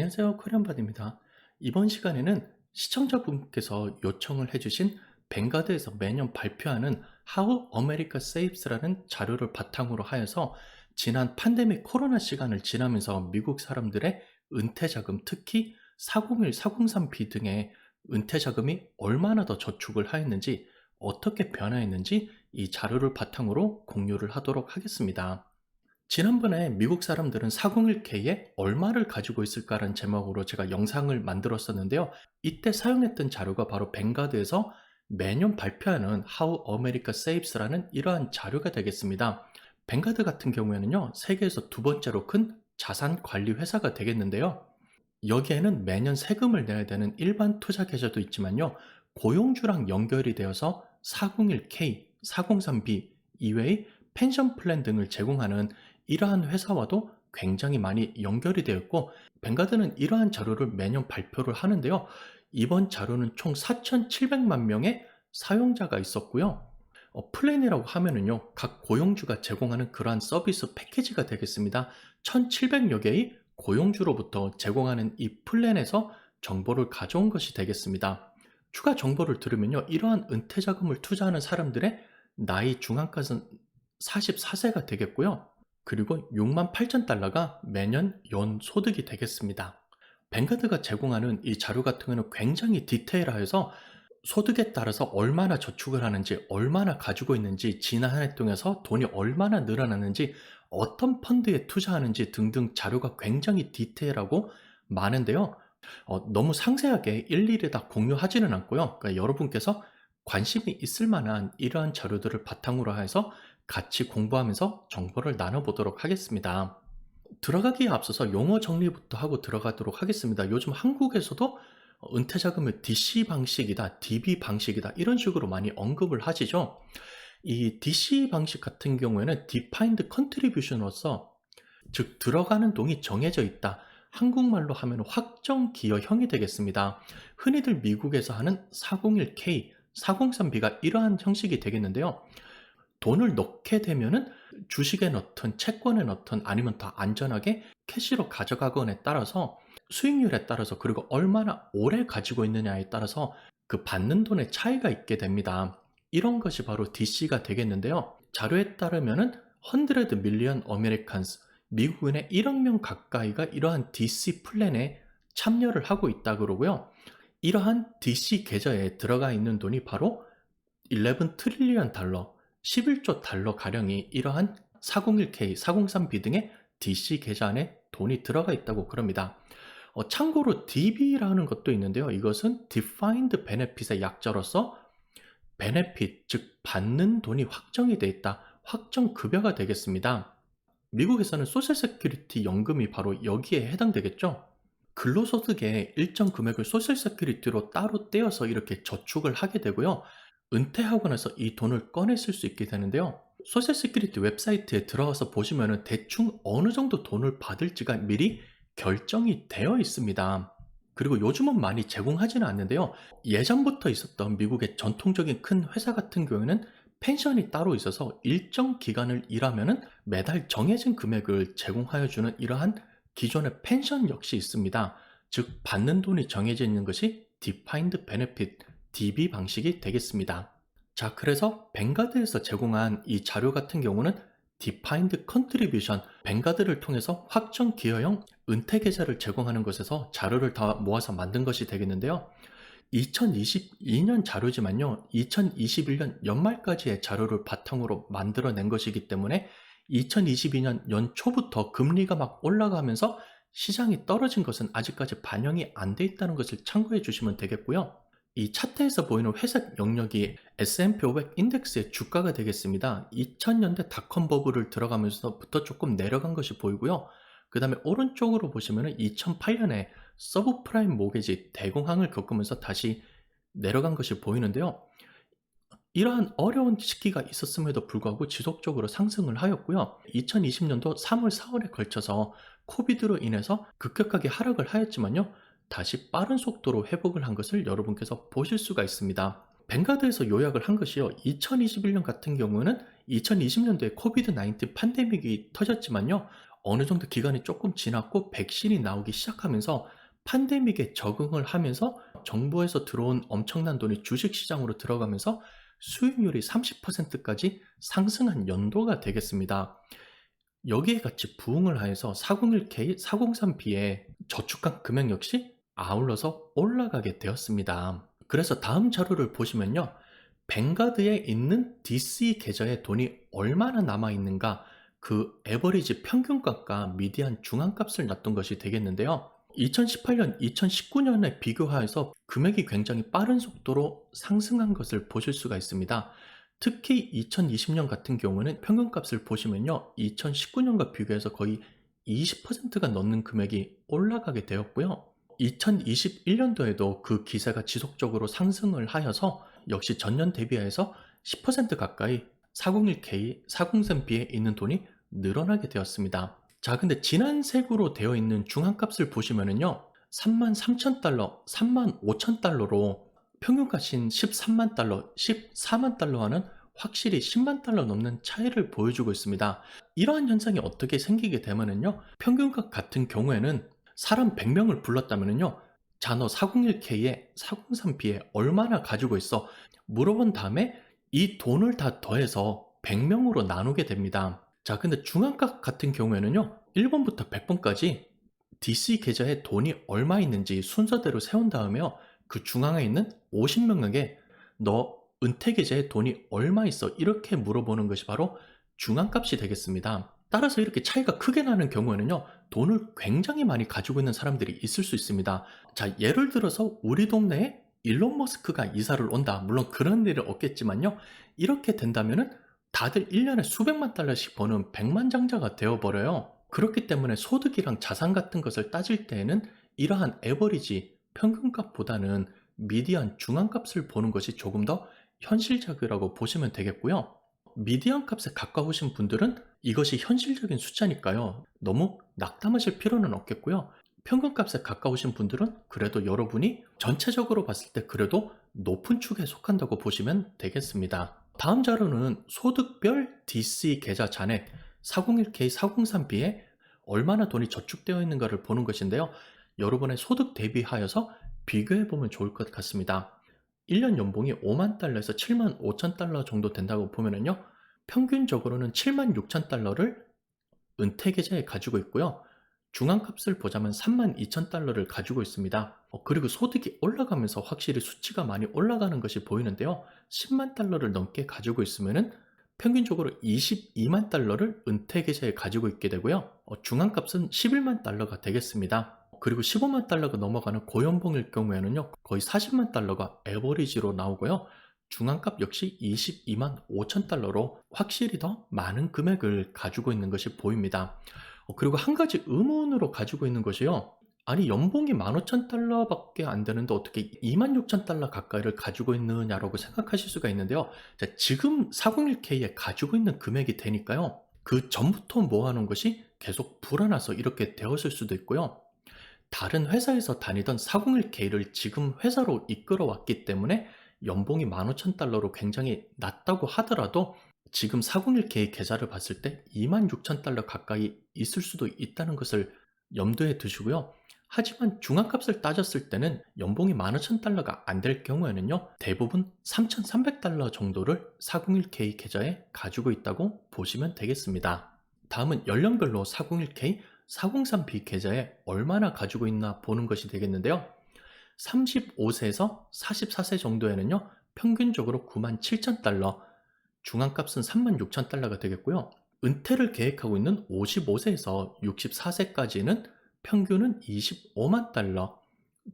안녕하세요. 코리안바디입니다. 이번 시간에는 시청자분께서 요청을 해주신 뱅가드에서 매년 발표하는 How America Saves라는 자료를 바탕으로 하여서 지난 팬데믹 코로나 시간을 지나면서 미국 사람들의 은퇴자금, 특히 401, 403B 등의 은퇴자금이 얼마나 더 저축을 하였는지, 어떻게 변화했는지 이 자료를 바탕으로 공유를 하도록 하겠습니다. 지난번에 미국 사람들은 401K에 얼마를 가지고 있을까라는 제목으로 제가 영상을 만들었었는데요. 이때 사용했던 자료가 바로 뱅가드에서 매년 발표하는 How America Saves라는 이러한 자료가 되겠습니다. 뱅가드 같은 경우에는요, 세계에서 두 번째로 큰 자산 관리 회사가 되겠는데요. 여기에는 매년 세금을 내야 되는 일반 투자 계좌도 있지만요, 고용주랑 연결이 되어서 401K, 403B 이외의 펜션 플랜 등을 제공하는 이러한 회사와도 굉장히 많이 연결이 되어 있고, 뱅가드는 이러한 자료를 매년 발표를 하는데요. 이번 자료는 총 4,700만 명의 사용자가 있었고요. 플랜이라고 하면은요, 각 고용주가 제공하는 그러한 서비스 패키지가 되겠습니다. 1,700여 개의 고용주로부터 제공하는 이 플랜에서 정보를 가져온 것이 되겠습니다. 추가 정보를 들으면요, 이러한 은퇴자금을 투자하는 사람들의 나이 중앙가는 44세가 되겠고요. 그리고 68,000달러가 매년 연 소득이 되겠습니다. 뱅가드가 제공하는 이 자료 같은 경우는 굉장히 디테일하여서 소득에 따라서 얼마나 저축을 하는지, 얼마나 가지고 있는지, 지난 한 해 동안에서 돈이 얼마나 늘어났는지, 어떤 펀드에 투자하는지 등등 자료가 굉장히 디테일하고 많은데요. 너무 상세하게 일일이 다 공유하지는 않고요. 그러니까 여러분께서 관심이 있을 만한 이러한 자료들을 바탕으로 해서 같이 공부하면서 정보를 나눠보도록 하겠습니다. 들어가기에 앞서서 용어 정리부터 하고 들어가도록 하겠습니다. 요즘 한국에서도 은퇴자금을 DC 방식이다, DB 방식이다 이런 식으로 많이 언급을 하시죠. 이 DC 방식 같은 경우에는 Defined Contribution으로서, 즉 들어가는 돈이 정해져 있다. 한국말로 하면 확정 기여형이 되겠습니다. 흔히들 미국에서 하는 401K, 403B가 이러한 형식이 되겠는데요. 돈을 넣게 되면은 주식에 넣든 채권에 넣든 아니면 더 안전하게 캐시로 가져가건에 따라서, 수익률에 따라서, 그리고 얼마나 오래 가지고 있느냐에 따라서 그 받는 돈의 차이가 있게 됩니다. 이런 것이 바로 DC가 되겠는데요. 자료에 따르면은 100 million Americans, 미국인의 1억 명 가까이가 이러한 DC 플랜에 참여를 하고 있다 그러고요. 이러한 DC 계좌에 들어가 있는 돈이 바로 11 트릴리언 달러, 11조 달러 가량이 이러한 401K, 403B 등의 DC 계좌 안에 돈이 들어가 있다고 그럽니다. 참고로 DB라는 것도 있는데요. 이것은 Defined Benefit의 약자로서 베네핏, 즉 받는 돈이 확정이 돼 있다, 확정 급여가 되겠습니다. 미국에서는 소셜 세큐리티 연금이 바로 여기에 해당되겠죠. 근로소득의 일정 금액을 소셜 세큐리티로 따로 떼어서 이렇게 저축을 하게 되고요. 은퇴하고 나서 이 돈을 꺼내 쓸 수 있게 되는데요. 소셜 세큐리티 웹사이트에 들어가서 보시면은 대충 어느 정도 돈을 받을지가 미리 결정이 되어 있습니다. 그리고 요즘은 많이 제공하지는 않는데요. 예전부터 있었던 미국의 전통적인 큰 회사 같은 경우에는 펜션이 따로 있어서 일정 기간을 일하면은 매달 정해진 금액을 제공하여 주는 이러한 기존의 펜션 역시 있습니다. 즉 받는 돈이 정해져 있는 것이 Defined Benefit, DB 방식이 되겠습니다. 자, 그래서 뱅가드에서 제공한 이 자료 같은 경우는 Defined Contribution, 뱅가드를 통해서 확정 기여형 은퇴 계좌를 제공하는 것에서 자료를 다 모아서 만든 것이 되겠는데요. 2022년 자료지만요, 2021년 연말까지의 자료를 바탕으로 만들어낸 것이기 때문에 2022년 연초부터 금리가 막 올라가면서 시장이 떨어진 것은 아직까지 반영이 안 돼 있다는 것을 참고해 주시면 되겠고요. 이 차트에서 보이는 회색 영역이 S&P 500 인덱스의 주가가 되겠습니다. 2000년대 닷컴 버블을 들어가면서부터 조금 내려간 것이 보이고요. 그 다음에 오른쪽으로 보시면 2008년에 서브프라임 모기지 대공황을 겪으면서 다시 내려간 것이 보이는데요. 이러한 어려운 시기가 있었음에도 불구하고 지속적으로 상승을 하였고요. 2020년도 3월, 4월에 걸쳐서 코비드로 인해서 급격하게 하락을 하였지만요, 다시 빠른 속도로 회복을 한 것을 여러분께서 보실 수가 있습니다. 뱅가드에서 요약을 한 것이요, 2021년 같은 경우는 2020년도에 코비드 19 팬데믹이 터졌지만요, 어느 정도 기간이 조금 지났고 백신이 나오기 시작하면서 팬데믹에 적응을 하면서 정부에서 들어온 엄청난 돈이 주식시장으로 들어가면서 수익률이 30%까지 상승한 연도가 되겠습니다. 여기에 같이 부응을 하여서 401k, 403b의 저축한 금액 역시 아울러서 올라가게 되었습니다. 그래서 다음 자료를 보시면요. 뱅가드에 있는 DC 계좌에 돈이 얼마나 남아 있는가, 그 에버리지 평균값과 미디안 중앙값을 놨던 것이 되겠는데요. 2018년, 2019년에 비교하여서 금액이 굉장히 빠른 속도로 상승한 것을 보실 수가 있습니다. 특히 2020년 같은 경우는 평균값을 보시면요. 2019년과 비교해서 거의 20%가 넘는 금액이 올라가게 되었고요. 2021년도에도 그 기세가 지속적으로 상승을 하여서 역시 전년 대비해서 10% 가까이 401k, 403b에 있는 돈이 늘어나게 되었습니다. 자, 근데 지난 세구로 되어 있는 중앙값을 보시면은요. 33,000달러, 35,000달러로 평균값인 13만 달러, 14만 달러와는 확실히 10만 달러 넘는 차이를 보여주고 있습니다. 이러한 현상이 어떻게 생기게 되면은요. 평균값 같은 경우에는 사람 100명을 불렀다면은요. 자, 너 401k에 403b에 얼마나 가지고 있어? 물어본 다음에 이 돈을 다 더해서 100명으로 나누게 됩니다. 자, 근데 중앙값 같은 경우에는요. 1번부터 100번까지 DC 계좌에 돈이 얼마 있는지 순서대로 세운 다음에요. 그 중앙에 있는 50명에게 너 은퇴 계좌에 돈이 얼마 있어? 이렇게 물어보는 것이 바로 중앙값이 되겠습니다. 따라서 이렇게 차이가 크게 나는 경우에는요. 돈을 굉장히 많이 가지고 있는 사람들이 있을 수 있습니다. 자, 예를 들어서 우리 동네에 일론 머스크가 이사를 온다. 물론 그런 일은 없겠지만요. 이렇게 된다면은 다들 1년에 수백만 달러씩 버는 백만장자가 되어버려요. 그렇기 때문에 소득이랑 자산 같은 것을 따질 때에는 이러한 에버리지 평균값보다는 미디안 중앙값을 보는 것이 조금 더 현실적이라고 보시면 되겠고요. 미디안 값에 가까우신 분들은 이것이 현실적인 숫자니까요. 너무 낙담하실 필요는 없겠고요. 평균값에 가까우신 분들은 그래도 여러분이 전체적으로 봤을 때 그래도 높은 축에 속한다고 보시면 되겠습니다. 다음 자료는 소득별 DC 계좌 잔액 401k, 403b에 얼마나 돈이 저축되어 있는가를 보는 것인데요. 여러분의 소득 대비하여서 비교해 보면 좋을 것 같습니다. 1년 연봉이 5만 달러에서 7만 5천 달러 정도 된다고 보면은요. 평균적으로는 7만 6천 달러를 은퇴 계좌에 가지고 있고요. 중앙값을 보자면 3만 2천 달러를 가지고 있습니다. 그리고 소득이 올라가면서 확실히 수치가 많이 올라가는 것이 보이는데요. 10만 달러를 넘게 가지고 있으면은 평균적으로 22만 달러를 은퇴 계좌에 가지고 있게 되고요. 중앙값은 11만 달러가 되겠습니다. 그리고 15만 달러가 넘어가는 고연봉일 경우에는요. 거의 40만 달러가 에버리지로 나오고요. 중앙값 역시 22만 5천 달러로 확실히 더 많은 금액을 가지고 있는 것이 보입니다. 그리고 한 가지 의문으로 가지고 있는 것이요. 아니, 연봉이 15,000달러밖에 안 되는데 어떻게 26,000달러 가까이를 가지고 있느냐라고 생각하실 수가 있는데요. 자, 지금 401k에 가지고 있는 금액이 되니까요. 그 전부터 모아놓은 것이 계속 불어나서 이렇게 되었을 수도 있고요. 다른 회사에서 다니던 401k를 지금 회사로 이끌어 왔기 때문에 연봉이 15,000달러로 굉장히 낮다고 하더라도 지금 401k 계좌를 봤을 때 26,000달러 가까이 있을 수도 있다는 것을 염두에 두시고요. 하지만 중앙값을 따졌을 때는 연봉이 15,000달러가 안 될 경우에는요. 대부분 3,300달러 정도를 401k 계좌에 가지고 있다고 보시면 되겠습니다. 다음은 연령별로 401k, 403b 계좌에 얼마나 가지고 있나 보는 것이 되겠는데요. 35세에서 44세 정도에는요. 평균적으로 97,000달러, 중앙값은 36,000달러가 되겠고요. 은퇴를 계획하고 있는 55세에서 64세까지는 평균은 25만 달러,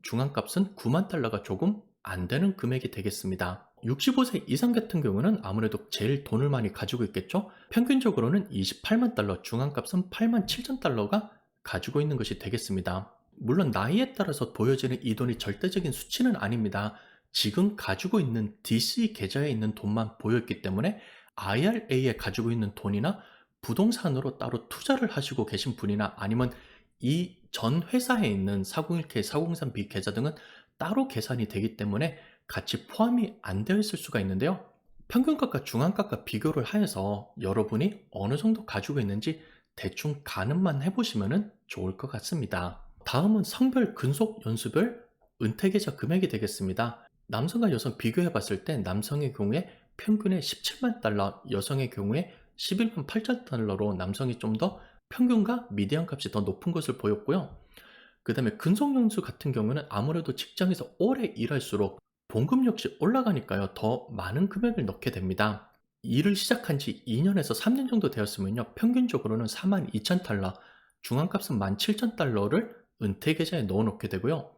중앙값은 9만 달러가 조금 안 되는 금액이 되겠습니다. 65세 이상 같은 경우는 아무래도 제일 돈을 많이 가지고 있겠죠. 평균적으로는 28만 달러, 중앙값은 8만 7천 달러가 가지고 있는 것이 되겠습니다. 물론 나이에 따라서 보여지는 이 돈이 절대적인 수치는 아닙니다. 지금 가지고 있는 DC 계좌에 있는 돈만 보였기 때문에 IRA에 가지고 있는 돈이나 부동산으로 따로 투자를 하시고 계신 분이나 아니면 이 전 회사에 있는 401k, 403b 계좌 등은 따로 계산이 되기 때문에 같이 포함이 안 되어 있을 수가 있는데요. 평균값과 중앙값과 비교를 하여서 여러분이 어느 정도 가지고 있는지 대충 가늠만 해보시면 좋을 것 같습니다. 다음은 성별 근속 연수별 은퇴계좌 금액이 되겠습니다. 남성과 여성 비교해 봤을 때 남성의 경우에 평균에 17만 달러, 여성의 경우에 11만 8천 달러로 남성이 좀 더 평균과 미디안 값이 더 높은 것을 보였고요. 그 다음에 근속연수 같은 경우는 아무래도 직장에서 오래 일할수록 봉급 역시 올라가니까요. 더 많은 금액을 넣게 됩니다. 일을 시작한 지 2년에서 3년 정도 되었으면요. 평균적으로는 4만 2천 달러, 중간값은 1만 7천 달러를 은퇴계좌에 넣어놓게 되고요.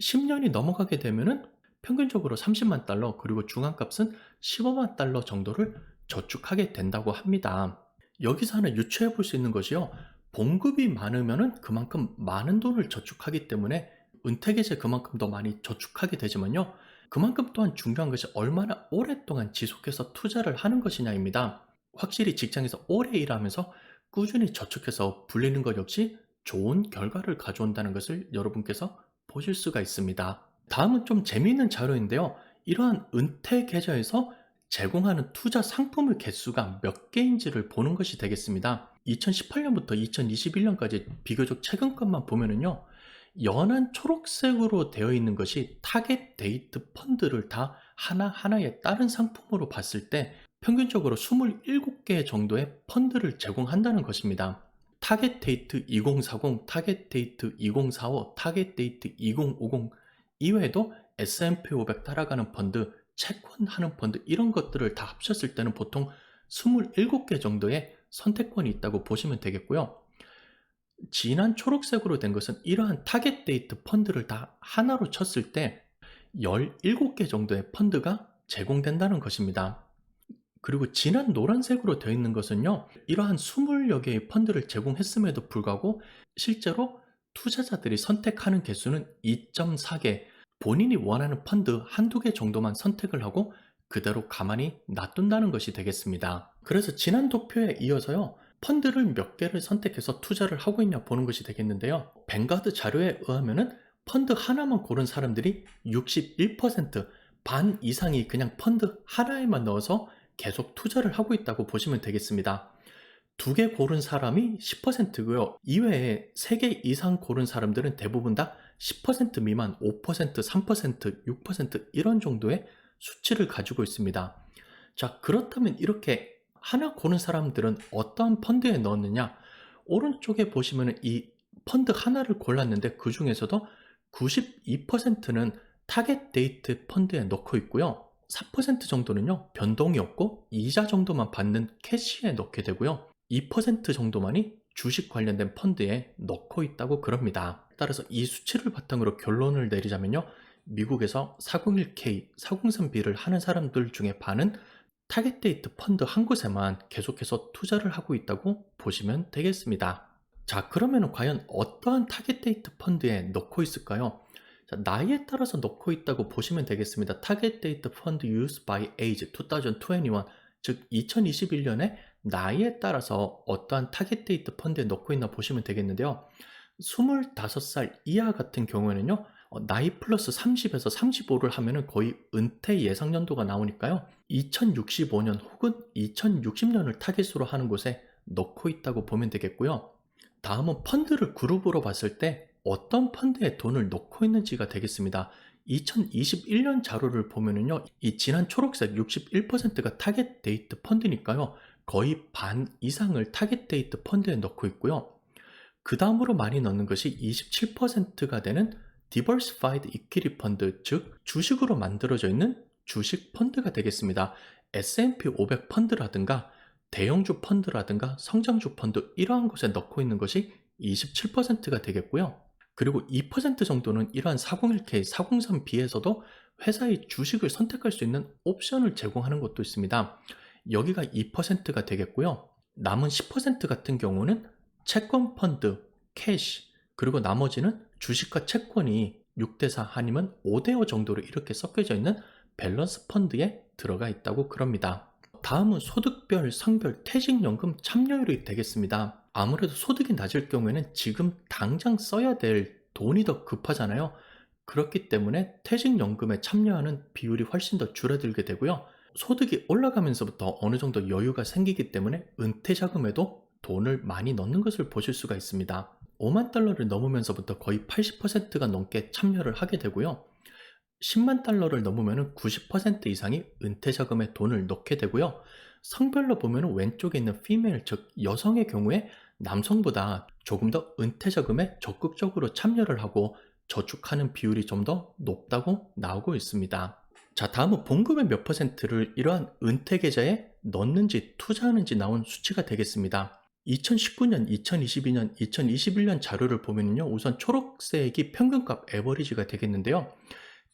10년이 넘어가게 되면은 평균적으로 30만 달러, 그리고 중간값은 15만 달러 정도를 저축하게 된다고 합니다. 여기서 하나 유추해 볼 수 있는 것이요. 봉급이 많으면은 그만큼 많은 돈을 저축하기 때문에 은퇴계좌에 그만큼 더 많이 저축하게 되지만요. 그만큼 또한 중요한 것이 얼마나 오랫동안 지속해서 투자를 하는 것이냐입니다. 확실히 직장에서 오래 일하면서 꾸준히 저축해서 불리는 것 역시 좋은 결과를 가져온다는 것을 여러분께서 보실 수가 있습니다. 다음은 좀 재미있는 자료인데요. 이러한 은퇴 계좌에서 제공하는 투자 상품의 개수가 몇 개인지를 보는 것이 되겠습니다. 2018년부터 2021년까지 비교적 최근 것만 보면은요. 연한 초록색으로 되어 있는 것이 타겟 데이트 펀드를 다 하나하나의 다른 상품으로 봤을 때 평균적으로 27개 정도의 펀드를 제공한다는 것입니다. 타겟 데이트 2040, 타겟 데이트 2045, 타겟 데이트 2050 이외에도 S&P 500 따라가는 펀드, 채권 하는 펀드 이런 것들을 다 합쳤을 때는 보통 27개 정도의 선택권이 있다고 보시면 되겠고요. 진한 초록색으로 된 것은 이러한 타겟 데이트 펀드를 다 하나로 쳤을 때 17개 정도의 펀드가 제공된다는 것입니다. 그리고 진한 노란색으로 되어 있는 것은요. 이러한 20여 개의 펀드를 제공했음에도 불구하고 실제로 투자자들이 선택하는 개수는 2.4개, 본인이 원하는 펀드 한두 개 정도만 선택을 하고 그대로 가만히 놔둔다는 것이 되겠습니다. 그래서 지난 도표에 이어서요. 펀드를 몇 개를 선택해서 투자를 하고 있냐 보는 것이 되겠는데요. 뱅가드 자료에 의하면은 펀드 하나만 고른 사람들이 61%, 반 이상이 그냥 펀드 하나에만 넣어서 계속 투자를 하고 있다고 보시면 되겠습니다. 2개 고른 사람이 10%고요. 이외에 3개 이상 고른 사람들은 대부분 다 10% 미만, 5%, 3%, 6% 이런 정도의 수치를 가지고 있습니다. 자, 그렇다면 이렇게 하나 고른 사람들은 어떠한 펀드에 넣었느냐? 오른쪽에 보시면 이 펀드 하나를 골랐는데 그 중에서도 92%는 타겟 데이트 펀드에 넣고 있고요. 4% 정도는요, 변동이 없고 이자 정도만 받는 캐시에 넣게 되고요. 2% 정도만이 주식 관련된 펀드에 넣고 있다고 그럽니다. 따라서 이 수치를 바탕으로 결론을 내리자면요. 미국에서 401k, 403b를 하는 사람들 중에 반은 타겟 데이트 펀드 한 곳에만 계속해서 투자를 하고 있다고 보시면 되겠습니다. 자, 그러면 과연 어떠한 타겟 데이트 펀드에 넣고 있을까요? 자, 나이에 따라서 넣고 있다고 보시면 되겠습니다. 타겟 데이트 펀드 used by age 2021, 즉 2021년에 나이에 따라서 어떠한 타겟 데이트 펀드에 넣고 있나 보시면 되겠는데요. 25살 이하 같은 경우에는요. 나이 플러스 30에서 35를 하면은 거의 은퇴 예상 연도가 나오니까요. 2065년 혹은 2060년을 타깃으로 하는 곳에 넣고 있다고 보면 되겠고요. 다음은 펀드를 그룹으로 봤을 때 어떤 펀드에 돈을 넣고 있는지가 되겠습니다. 2021년 자료를 보면은요, 이 진한 초록색 61%가 타겟 데이트 펀드니까요, 거의 반 이상을 타겟 데이트 펀드에 넣고 있고요. 그 다음으로 많이 넣는 것이 27%가 되는 Diversified Equity Fund, 즉 주식으로 만들어져 있는 주식 펀드가 되겠습니다. S&P 500 펀드라든가 대형주 펀드라든가 성장주 펀드 이러한 곳에 넣고 있는 것이 27%가 되겠고요. 그리고 2% 정도는 이러한 401k, 403b에서도 회사의 주식을 선택할 수 있는 옵션을 제공하는 것도 있습니다. 여기가 2%가 되겠고요. 남은 10% 같은 경우는 채권 펀드, 캐시, 그리고 나머지는 주식과 채권이 6대4 아니면 5대5 정도로 이렇게 섞여져 있는 밸런스 펀드에 들어가 있다고 그럽니다. 다음은 소득별, 성별, 퇴직연금 참여율이 되겠습니다. 아무래도 소득이 낮을 경우에는 지금 당장 써야 될 돈이 더 급하잖아요. 그렇기 때문에 퇴직연금에 참여하는 비율이 훨씬 더 줄어들게 되고요. 소득이 올라가면서부터 어느 정도 여유가 생기기 때문에 은퇴자금에도 돈을 많이 넣는 것을 보실 수가 있습니다. 5만 달러를 넘으면서부터 거의 80%가 넘게 참여를 하게 되고요. 10만 달러를 넘으면 90% 이상이 은퇴 자금에 돈을 넣게 되고요. 성별로 보면 왼쪽에 있는 female, 즉 여성의 경우에 남성보다 조금 더 은퇴 자금에 적극적으로 참여를 하고 저축하는 비율이 좀 더 높다고 나오고 있습니다. 자, 다음은 봉급의 몇 퍼센트를 이러한 은퇴 계좌에 넣는지 투자하는지 나온 수치가 되겠습니다. 2019년, 2022년, 2021년 자료를 보면요. 우선 초록색이 평균값 에버리지가 되겠는데요.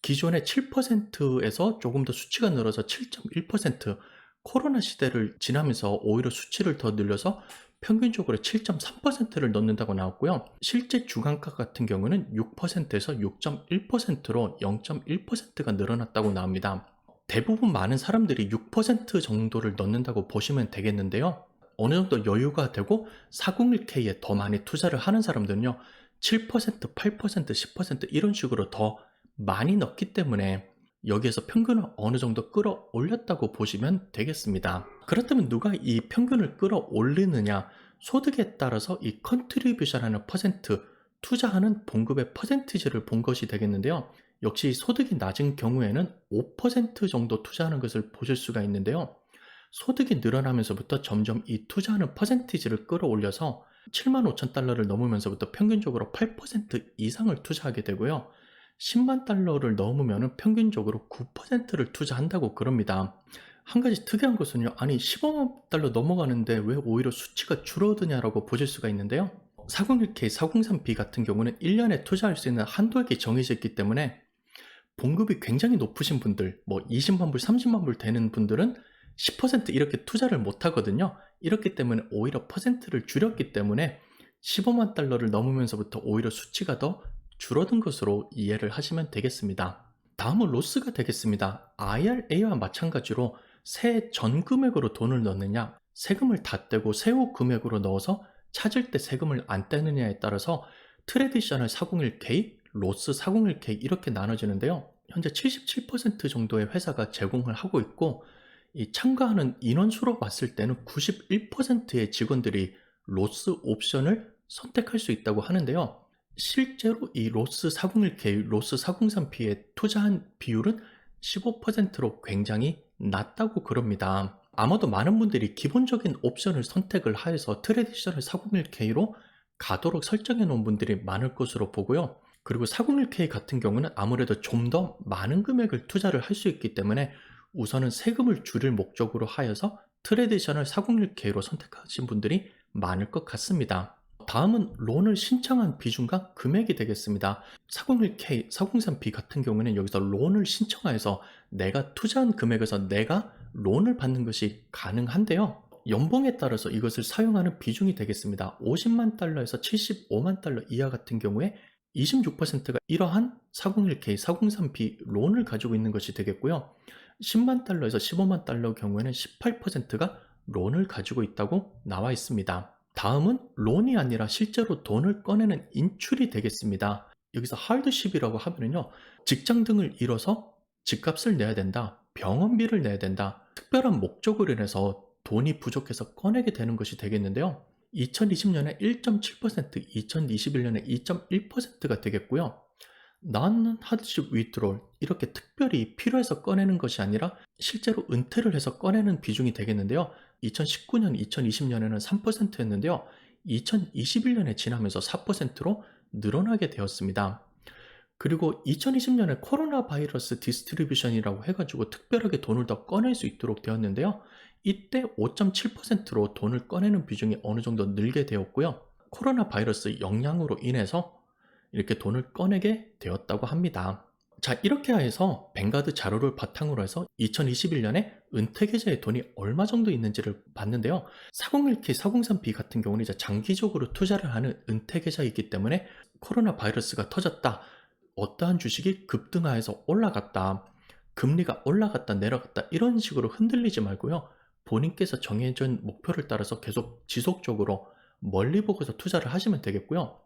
기존의 7%에서 조금 더 수치가 늘어서 7.1%, 코로나 시대를 지나면서 오히려 수치를 더 늘려서 평균적으로 7.3%를 넣는다고 나왔고요. 실제 주간가 같은 경우는 6%에서 6.1%로 0.1%가 늘어났다고 나옵니다. 대부분 많은 사람들이 6% 정도를 넣는다고 보시면 되겠는데요. 어느 정도 여유가 되고 401k에 더 많이 투자를 하는 사람들은요, 7%, 8%, 10% 이런 식으로 더 많이 넣기 때문에 여기에서 평균을 어느 정도 끌어올렸다고 보시면 되겠습니다. 그렇다면 누가 이 평균을 끌어올리느냐? 소득에 따라서 이 컨트리뷰션하는 퍼센트, 투자하는 봉급의 퍼센티지를 본 것이 되겠는데요. 역시 소득이 낮은 경우에는 5% 정도 투자하는 것을 보실 수가 있는데요. 소득이 늘어나면서부터 점점 이 투자하는 퍼센티지를 끌어올려서 7만 5천 달러를 넘으면서부터 평균적으로 8% 이상을 투자하게 되고요. 10만 달러를 넘으면 평균적으로 9%를 투자한다고 그럽니다. 한 가지 특이한 것은요. 아니 15만 달러 넘어가는데 왜 오히려 수치가 줄어드냐라고 보실 수가 있는데요. 401k, 403b 같은 경우는 1년에 투자할 수 있는 한도액이 정해져 있기 때문에 봉급이 굉장히 높으신 분들, 뭐 20만 불, 30만 불 되는 분들은 10% 이렇게 투자를 못 하거든요. 이렇기 때문에 오히려 퍼센트를 줄였기 때문에 15만 달러를 넘으면서부터 오히려 수치가 더 줄어든 것으로 이해를 하시면 되겠습니다. 다음은 로스가 되겠습니다. IRA와 마찬가지로 새해 전 금액으로 돈을 넣느냐, 세금을 다 떼고 세후 금액으로 넣어서 찾을 때 세금을 안 떼느냐에 따라서 트래디셔널 401k, 로스 401k 이렇게 나눠지는데요. 현재 77% 정도의 회사가 제공을 하고 있고, 이 참가하는 인원수로 봤을 때는 91%의 직원들이 로스 옵션을 선택할 수 있다고 하는데요. 실제로 이 로스 401k, 로스 403b에 투자한 비율은 15%로 굉장히 낮다고 그럽니다. 아마도 많은 분들이 기본적인 옵션을 선택을 하여서 트래디셔널 401k로 가도록 설정해 놓은 분들이 많을 것으로 보고요. 그리고 401k 같은 경우는 아무래도 좀 더 많은 금액을 투자를 할 수 있기 때문에 우선은 세금을 줄일 목적으로 하여서 트래디셔널 401k로 선택하신 분들이 많을 것 같습니다. 다음은 론을 신청한 비중과 금액이 되겠습니다. 401k, 403b 같은 경우에는 여기서 론을 신청하여서 내가 투자한 금액에서 내가 론을 받는 것이 가능한데요. 연봉에 따라서 이것을 사용하는 비중이 되겠습니다. 50만 달러에서 75만 달러 이하 같은 경우에 26%가 이러한 401k, 403b 론을 가지고 있는 것이 되겠고요. 10만 달러에서 15만 달러 경우에는 18%가 론을 가지고 있다고 나와 있습니다. 다음은 론이 아니라 실제로 돈을 꺼내는 인출이 되겠습니다. 여기서 하드십이라고 하면요. 직장 등을 잃어서 집값을 내야 된다. 병원비를 내야 된다. 특별한 목적으로 인해서 돈이 부족해서 꺼내게 되는 것이 되겠는데요. 2020년에 1.7%, 2021년에 2.1%가 되겠고요. non hardship withdrawal, 이렇게 특별히 필요해서 꺼내는 것이 아니라 실제로 은퇴를 해서 꺼내는 비중이 되겠는데요. 2019년, 2020년에는 3%였는데요. 2021년에 지나면서 4%로 늘어나게 되었습니다. 그리고 2020년에 코로나 바이러스 디스트리뷰션이라고 해가지고 특별하게 돈을 더 꺼낼 수 있도록 되었는데요. 이때 5.7%로 돈을 꺼내는 비중이 어느 정도 늘게 되었고요. 코로나 바이러스 영향으로 인해서 이렇게 돈을 꺼내게 되었다고 합니다. 자, 이렇게 해서 뱅가드 자료를 바탕으로 해서 2021년에 은퇴 계좌에 돈이 얼마 정도 있는지를 봤는데요. 401k, 403b 같은 경우는 이제 장기적으로 투자를 하는 은퇴 계좌이기 때문에 코로나 바이러스가 터졌다, 어떠한 주식이 급등하여서 올라갔다, 금리가 올라갔다 내려갔다 이런 식으로 흔들리지 말고요. 본인께서 정해진 목표를 따라서 계속 지속적으로 멀리 보고서 투자를 하시면 되겠고요.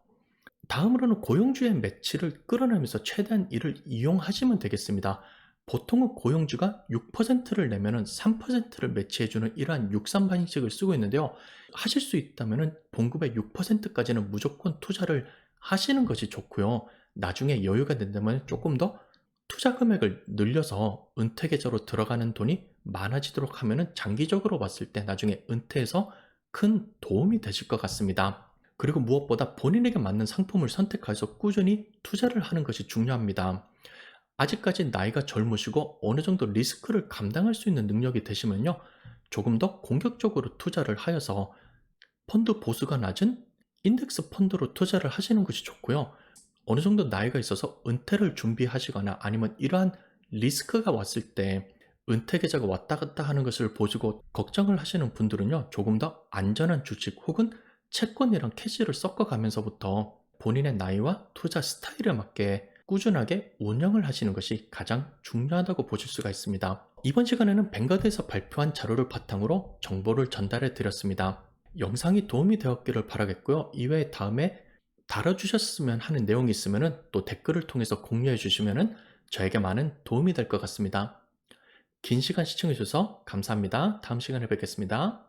다음으로는 고용주의 매치를 끌어내면서 최대한 이를 이용하시면 되겠습니다. 보통은 고용주가 6%를 내면은 3%를 매치해주는 이러한 육산 방식을 쓰고 있는데요. 하실 수 있다면은 봉급의 6%까지는 무조건 투자를 하시는 것이 좋고요. 나중에 여유가 된다면 조금 더 투자 금액을 늘려서 은퇴 계좌로 들어가는 돈이 많아지도록 하면은 장기적으로 봤을 때 나중에 은퇴해서 큰 도움이 되실 것 같습니다. 그리고 무엇보다 본인에게 맞는 상품을 선택해서 꾸준히 투자를 하는 것이 중요합니다. 아직까지 나이가 젊으시고 어느 정도 리스크를 감당할 수 있는 능력이 되시면요. 조금 더 공격적으로 투자를 하여서 펀드 보수가 낮은 인덱스 펀드로 투자를 하시는 것이 좋고요. 어느 정도 나이가 있어서 은퇴를 준비하시거나 아니면 이러한 리스크가 왔을 때 은퇴 계좌가 왔다 갔다 하는 것을 보시고 걱정을 하시는 분들은요. 조금 더 안전한 주식 혹은 채권이랑 캐시를 섞어가면서부터 본인의 나이와 투자 스타일에 맞게 꾸준하게 운영을 하시는 것이 가장 중요하다고 보실 수가 있습니다. 이번 시간에는 뱅가드에서 발표한 자료를 바탕으로 정보를 전달해 드렸습니다. 영상이 도움이 되었기를 바라겠고요. 이외에 다음에 달아주셨으면 하는 내용이 있으면 또 댓글을 통해서 공유해 주시면 저에게 많은 도움이 될 것 같습니다. 긴 시간 시청해 주셔서 감사합니다. 다음 시간에 뵙겠습니다.